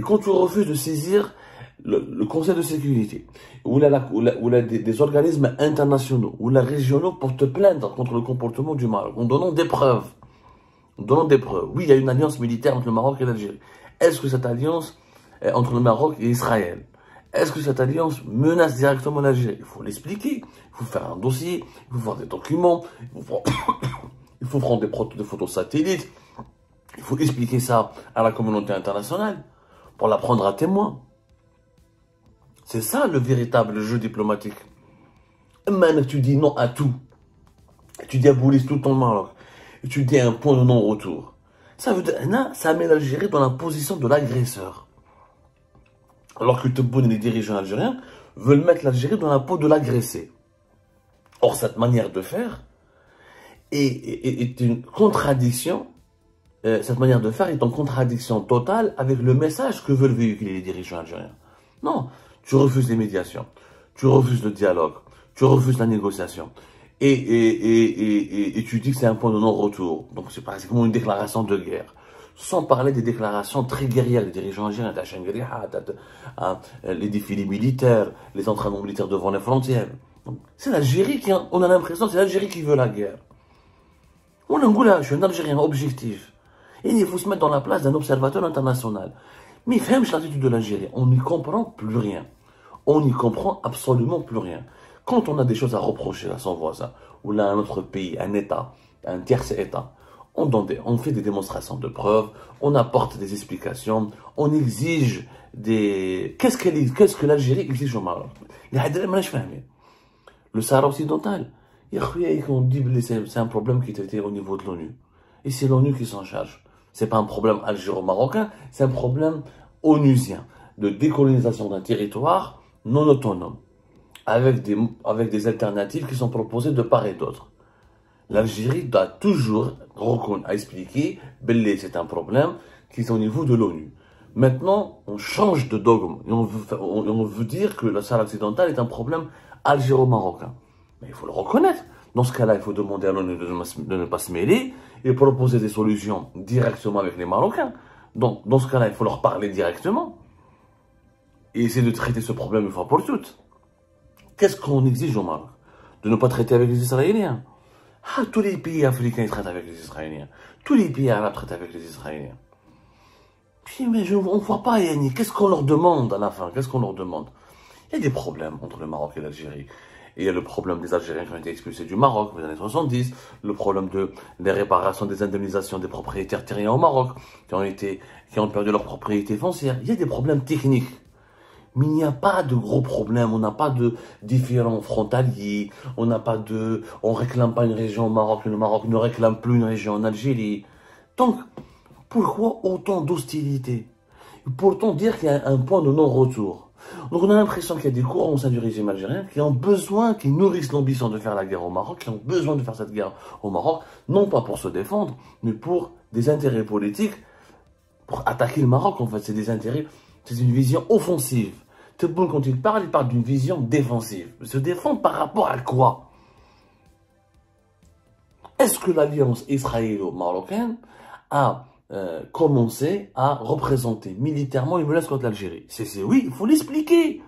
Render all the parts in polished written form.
quand tu refuses de saisir le Conseil de sécurité, ou des organismes internationaux, ou régionaux pour te plaindre contre le comportement du Maroc, en donnant des preuves, oui, il y a une alliance militaire entre le Maroc et l'Algérie. Est-ce que cette alliance est entre le Maroc et Israël? Est-ce que cette alliance menace directement l'Algérie? Il faut l'expliquer, il faut faire un dossier, il faut faire des documents, il faut prendre des photos satellites, il faut expliquer ça à la communauté internationale pour la prendre à témoin. C'est ça le véritable jeu diplomatique. Maintenant, tu dis non à tout. Tu diabolises tout ton Maroc. Et tu dis un point de non-retour. Ça veut dire, ça met l'Algérie dans la position de l'agresseur. Alors que Tebboune et les dirigeants algériens veulent mettre l'Algérie dans la peau de l'agressé. Or, cette manière de faire est une contradiction. Cette manière de faire est en contradiction totale avec le message que veulent véhiculer les dirigeants algériens. Non, tu refuses les médiations, tu refuses le dialogue, tu refuses la négociation. Et tu dis que c'est un point de non-retour. Donc c'est pratiquement une déclaration de guerre. Sans parler des déclarations très guerrières des dirigeants algériens, les défilés militaires, les entraînements militaires devant les frontières. C'est l'Algérie on a l'impression que c'est l'Algérie qui veut la guerre. On a je suis un Algérien objectif. Et il faut se mettre dans la place d'un observateur international. Mais même l'attitude de l'Algérie, on n'y comprend plus rien. On n'y comprend absolument plus rien. Quand on a des choses à reprocher à son voisin, ou là un autre pays, un État, un tierce État, on fait des démonstrations de preuves, on apporte des explications, on exige des... Qu'est-ce que l'Algérie exige au Maroc? Le Sahara occidental, c'est un problème qui est traité au niveau de l'ONU. Et c'est l'ONU qui s'en charge. C'est pas un problème algéro-marocain, c'est un problème onusien de décolonisation d'un territoire non autonome, avec des alternatives qui sont proposées de part et d'autre. L'Algérie doit toujours expliquer que c'est un problème qui est au niveau de l'ONU. Maintenant, on change de dogme et on veut dire que le Sahara occidental est un problème algéro-marocain. Mais il faut le reconnaître. Dans ce cas-là, il faut demander à l'ONU de ne pas se mêler et proposer des solutions directement avec les Marocains. Donc, dans ce cas-là, il faut leur parler directement et essayer de traiter ce problème une fois pour toutes. Qu'est-ce qu'on exige au Maroc? De ne pas traiter avec les Israéliens. Tous les pays africains traitent avec les Israéliens. Tous les pays arabes traitent avec les Israéliens. Puis, mais on ne voit pas, Yannick. Qu'est-ce qu'on leur demande à la fin? Qu'est-ce qu'on leur demande? Il y a des problèmes entre le Maroc et l'Algérie. Et il y a le problème des Algériens qui ont été expulsés du Maroc dans les années 70, le problème des réparations, des indemnisations des propriétaires terriens au Maroc, qui ont perdu leur propriété foncière. Il y a des problèmes techniques. Mais il n'y a pas de gros problèmes, on n'a pas de différends frontaliers, on réclame pas une région au Maroc, et le Maroc ne réclame plus une région en Algérie. Donc, pourquoi autant d'hostilité? Pourtant dire qu'il y a un point de non-retour. Donc on a l'impression qu'il y a des courants au sein du régime algérien qui nourrissent l'ambition de faire la guerre au Maroc, qui ont besoin de faire cette guerre au Maroc, non pas pour se défendre, mais pour des intérêts politiques, pour attaquer le Maroc en fait, c'est des intérêts, c'est une vision offensive. Tebboune, quand il parle d'une vision défensive. Se défendre par rapport à quoi? Est-ce que l'alliance israélo-marocaine a commencé à représenter militairement une menace contre l'Algérie? C'est oui, il faut l'expliquer.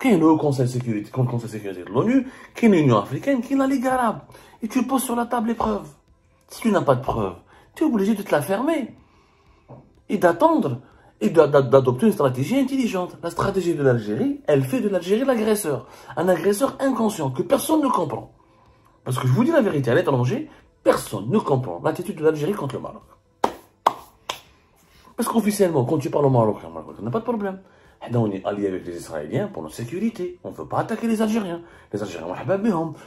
Qu'il y a le Conseil de sécurité, de l'ONU, qu'il y a l'Union africaine, qu'il y a la Ligue arabe. Et tu poses sur la table les preuves. Si tu n'as pas de preuves, tu es obligé de te la fermer. Et d'attendre. Et d'adopter une stratégie intelligente. La stratégie de l'Algérie, elle fait de l'Algérie l'agresseur. Un agresseur inconscient que personne ne comprend. Parce que je vous dis la vérité, à l'étranger, personne ne comprend l'attitude de l'Algérie contre le Maroc. Parce qu'officiellement, quand tu parles au Maroc, on n'a pas de problème. On est allié avec les Israéliens pour notre sécurité. On ne veut pas attaquer les Algériens. Les Algériens,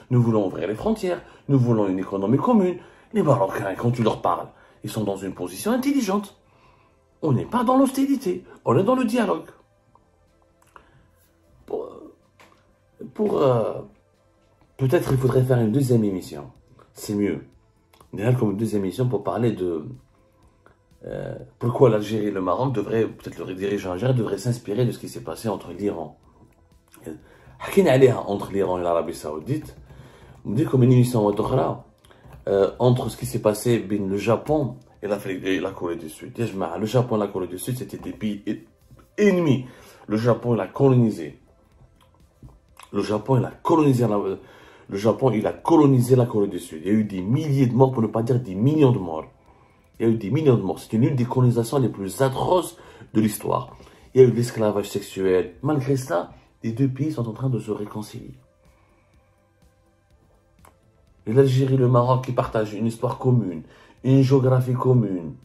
nous voulons ouvrir les frontières. Nous voulons une économie commune. Les Marocains, quand tu leur parles, ils sont dans une position intelligente. On n'est pas dans l'hostilité, on est dans le dialogue. Peut-être il faudrait faire une deuxième émission. C'est mieux. Déjà comme une deuxième émission pour parler de pourquoi l'Algérie et le Maroc peut-être le dirigeant algérien devrait s'inspirer de ce qui s'est passé entre l'Iran. Entre l'Iran et l'Arabie Saoudite. On dit comme une émission entre ce qui s'est passé le Japon et la Corée du Sud. Le Japon et la Corée du Sud, c'était des pays ennemi. Le Japon, il a colonisé. Le Japon, il a colonisé la Corée du Sud. Il y a eu des milliers de morts, pour ne pas dire des millions de morts. Il y a eu des millions de morts. C'était l'une des colonisations les plus atroces de l'histoire. Il y a eu de l'esclavage sexuel. Malgré ça, les deux pays sont en train de se réconcilier. Et l'Algérie et le Maroc qui partagent une histoire commune, une géographie commune.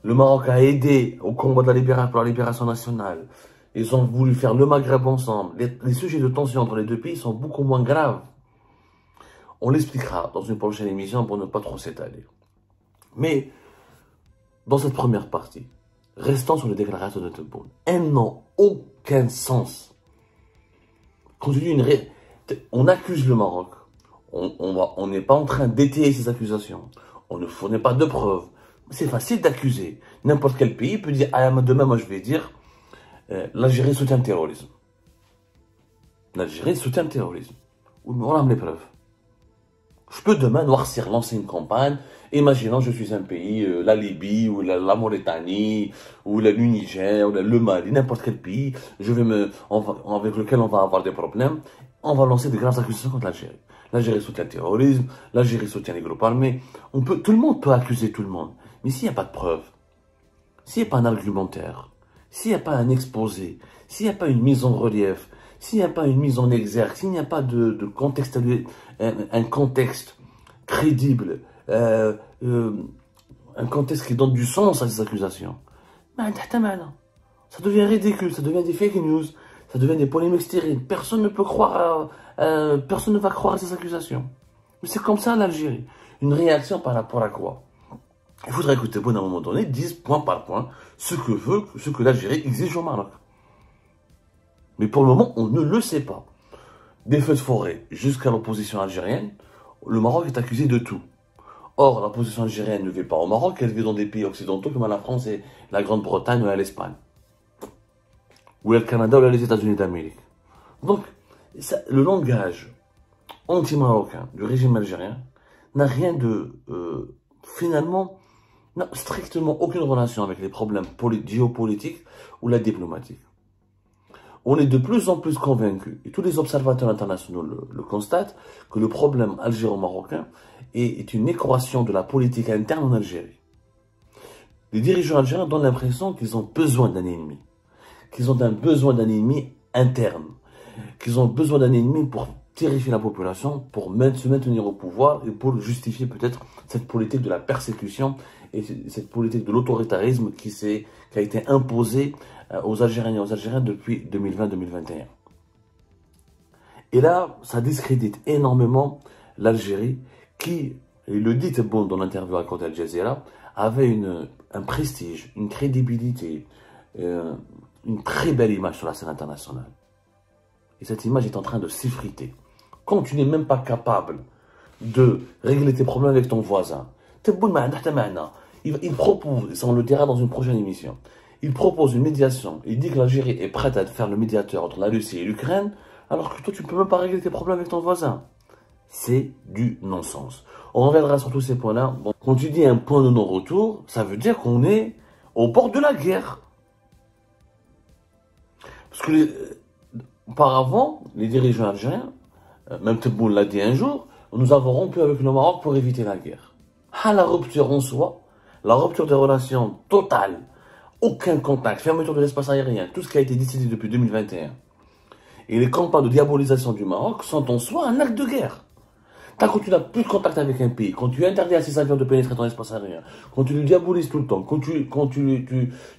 Le Maroc a aidé au combat pour la libération nationale. Ils ont voulu faire le Maghreb ensemble. Les sujets de tension entre les deux pays sont beaucoup moins graves. On l'expliquera dans une prochaine émission pour ne pas trop s'étaler. Mais, dans cette première partie, restons sur les déclarations de Tebboune. Elles n'ont aucun sens. Quand tu dis on accuse le Maroc. On n'est pas en train d'étayer ces accusations. On ne fournit pas de preuves. C'est facile d'accuser. N'importe quel pays peut dire, ah, demain, moi je vais dire, l'Algérie soutient le terrorisme. L'Algérie soutient le terrorisme. On a les preuves. Je peux demain noircir, lancer une campagne. Imaginons, je suis un pays, la Libye, ou la Mauritanie, ou le Niger, ou le Mali, n'importe quel pays, avec lequel on va avoir des problèmes. On va lancer des graves accusations contre l'Algérie. L'Algérie soutient le terrorisme, l'Algérie soutient les groupes armés. Tout le monde peut accuser tout le monde. Mais s'il n'y a pas de preuves, s'il n'y a pas un argumentaire, s'il n'y a pas un exposé, s'il n'y a pas une mise en relief, s'il n'y a pas une mise en exergue, s'il n'y a pas de contexte, un contexte crédible, un contexte qui donne du sens à ces accusations, ça devient ridicule, ça devient des fake news, ça devient des polémiques stériles. Personne ne peut croire, personne ne va croire à ces accusations. Mais c'est comme ça l'Algérie. Une réaction par rapport à quoi? Il faudrait que Tebboune, à un moment donné, dise point par point ce que l'Algérie exige au Maroc. Mais pour le moment, on ne le sait pas. Des feux de forêt jusqu'à l'opposition algérienne, le Maroc est accusé de tout. Or, l'opposition algérienne ne vit pas au Maroc, elle vit dans des pays occidentaux comme la France et la Grande-Bretagne ou l'Espagne. Ou le Canada ou les États-Unis d'Amérique. Donc, le langage anti-marocain du régime algérien n'a rien de, finalement, n'a strictement aucune relation avec les problèmes géopolitiques ou la diplomatique. On est de plus en plus convaincus, et tous les observateurs internationaux le constatent, que le problème algéro-marocain est une équation de la politique interne en Algérie. Les dirigeants algériens donnent l'impression qu'ils ont besoin d'un ennemi, qu'ils ont besoin d'un ennemi interne, qu'ils ont besoin d'un ennemi pour terrifier la population, pour se maintenir au pouvoir et pour justifier peut-être cette politique de la persécution et cette politique de l'autoritarisme qui a été imposée aux Algériens et aux Algériens depuis 2020-2021. Et là, ça discrédite énormément l'Algérie qui, il le dit bon dans l'interview à Al Jazeera, avait un prestige, une crédibilité, une très belle image sur la scène internationale. Et cette image est en train de s'effriter. Quand tu n'es même pas capable de régler tes problèmes avec ton voisin, il propose, et ça on le dira dans une prochaine émission, il propose une médiation, il dit que l'Algérie est prête à faire le médiateur entre la Russie et l'Ukraine, alors que toi tu ne peux même pas régler tes problèmes avec ton voisin. C'est du non-sens. On reviendra sur tous ces points-là. Bon, quand tu dis un point de non-retour, ça veut dire qu'on est au bord de la guerre. Parce que auparavant, les dirigeants algériens, même Tebboune l'a dit un jour, nous avons rompu avec le Maroc pour éviter la guerre. À la rupture en soi, la rupture des relations totale, aucun contact, fermeture de l'espace aérien, tout ce qui a été décidé depuis 2021. Et les campagnes de diabolisation du Maroc sont en soi un acte de guerre. Quand tu n'as plus de contact avec un pays, quand tu interdis à ses avions de pénétrer dans l'espace aérien, quand tu le diabolises tout le temps, quand tu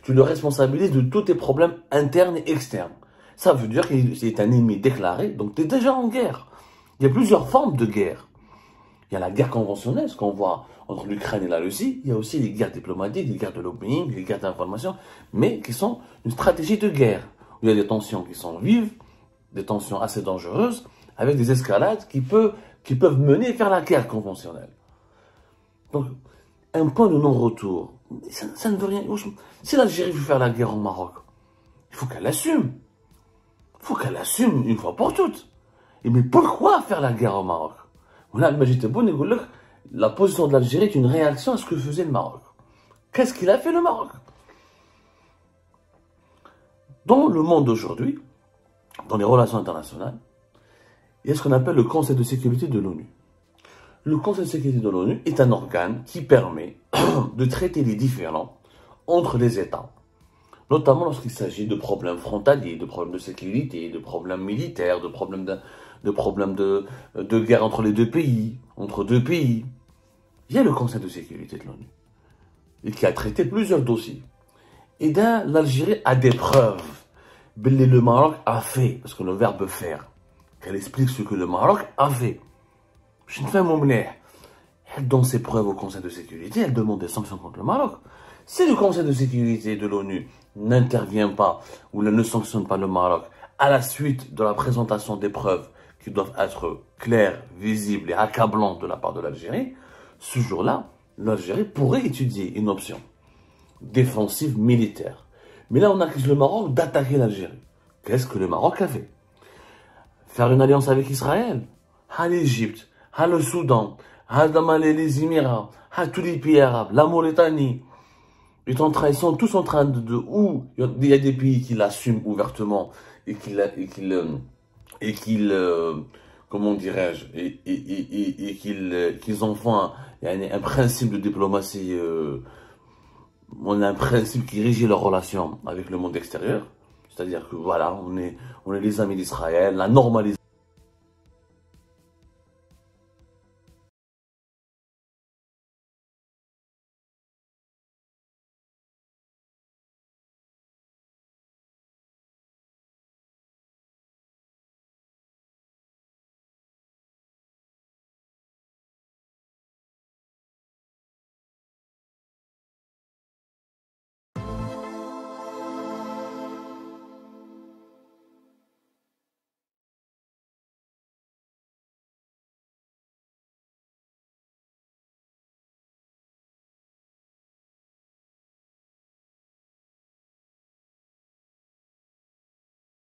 le responsabilises de tous tes problèmes internes et externes, ça veut dire qu'il est un ennemi déclaré, donc tu es déjà en guerre. Il y a plusieurs formes de guerre. Il y a la guerre conventionnelle, ce qu'on voit entre l'Ukraine et la Russie. Il y a aussi les guerres diplomatiques, les guerres de lobbying, les guerres d'information, mais qui sont une stratégie de guerre. Il y a des tensions qui sont vives, des tensions assez dangereuses, avec des escalades qui peuvent mener vers la guerre conventionnelle. Donc, un point de non-retour, ça ne veut rien. Si l'Algérie veut faire la guerre au Maroc, il faut qu'elle assume. Il faut qu'elle assume une fois pour toutes. Et mais pourquoi faire la guerre au Maroc? Voilà, la position de l'Algérie est une réaction à ce que faisait le Maroc. Qu'est-ce qu'il a fait le Maroc? Dans le monde d'aujourd'hui, dans les relations internationales, il y a ce qu'on appelle le Conseil de sécurité de l'ONU. Le Conseil de sécurité de l'ONU est un organe qui permet de traiter les différends entre les États, notamment lorsqu'il s'agit de problèmes frontaliers, de problèmes de sécurité, de problèmes militaires, de problèmes de guerre entre les deux pays, entre deux pays. Il y a le Conseil de sécurité de l'ONU, et qui a traité plusieurs dossiers. Et là, l'Algérie a des preuves. Le Maroc a fait, parce que le verbe faire, qu'elle explique ce que le Maroc a fait. Je ne fais mon mounet. Elle donne ses preuves au Conseil de sécurité, elle demande des sanctions contre le Maroc. Si le Conseil de sécurité de l'ONU n'intervient pas ou ne sanctionne pas le Maroc à la suite de la présentation des preuves qui doivent être claires, visibles et accablantes de la part de l'Algérie, ce jour-là, l'Algérie pourrait étudier une option défensive militaire. Mais là, on accuse le Maroc d'attaquer l'Algérie. Qu'est-ce que le Maroc a fait? Faire une alliance avec Israël, à l'Égypte, à le Soudan, à les Émirats, à tous les pays arabes, la Mauritanie. Ils sont tous en train où il y a des pays qui l'assument ouvertement et comment dirais-je, et qu'ils en font un principe de diplomatie, on a un principe qui régit leurs relations avec le monde extérieur. C'est-à-dire que voilà, on est les amis d'Israël, la normalisation.